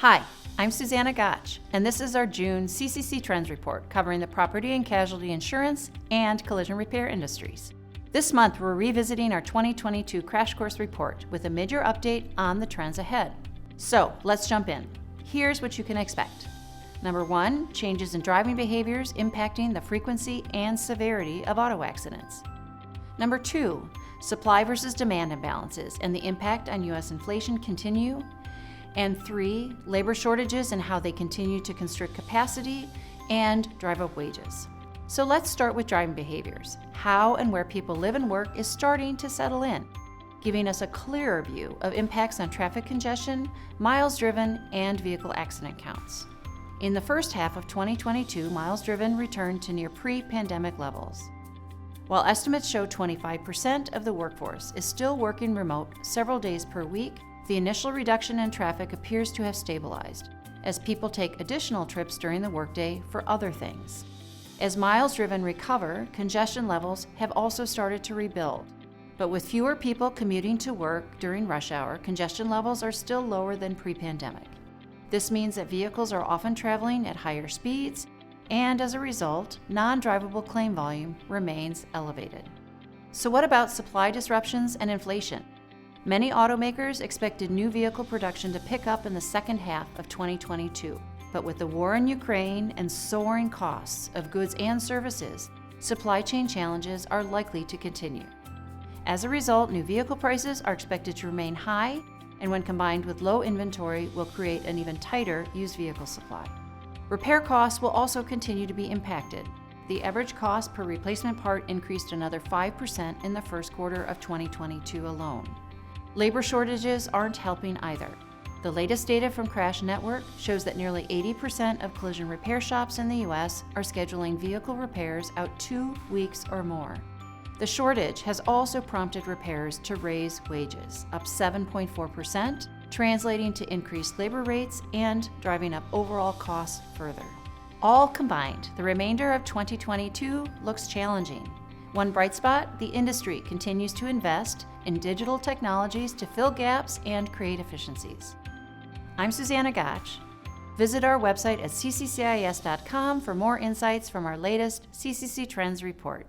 Hi, I'm Susanna Gotch, and this is our June CCC Trends Report covering the property and casualty insurance and collision repair industries. This month, we're revisiting our 2022 Crash Course Report with a mid-year update on the trends ahead. So, let's jump in. Here's what you can expect. Number 1, changes in driving behaviors impacting the frequency and severity of auto accidents. Number 2, supply versus demand imbalances and the impact on U.S. inflation continue. And 3, labor shortages and how they continue to constrict capacity and drive up wages. So let's start with driving behaviors. How and where people live and work is starting to settle in, giving us a clearer view of impacts on traffic congestion, miles driven, and vehicle accident counts. In the first half of 2022, miles driven returned to near pre-pandemic levels. While estimates show 25% of the workforce is still working remote several days per week, the initial reduction in traffic appears to have stabilized, as people take additional trips during the workday for other things. As miles driven recover, congestion levels have also started to rebuild. But with fewer people commuting to work during rush hour, congestion levels are still lower than pre-pandemic. This means that vehicles are often traveling at higher speeds, and as a result, non-drivable claim volume remains elevated. So what about supply disruptions and inflation? Many automakers expected new vehicle production to pick up in the second half of 2022, but with the war in Ukraine and soaring costs of goods and services, supply chain challenges are likely to continue. As a result, new vehicle prices are expected to remain high, and when combined with low inventory, will create an even tighter used vehicle supply. Repair costs will also continue to be impacted. The average cost per replacement part increased another 5% in the first quarter of 2022 alone. Labor shortages aren't helping either. The latest data from Crash Network shows that nearly 80% of collision repair shops in the U.S. are scheduling vehicle repairs out 2 weeks or more. The shortage has also prompted repairers to raise wages, up 7.4%, translating to increased labor rates and driving up overall costs further. All combined, the remainder of 2022 looks challenging. One bright spot, the industry continues to invest in digital technologies to fill gaps and create efficiencies. I'm Susanna Gotch. Visit our website at cccis.com for more insights from our latest CCC Trends Report.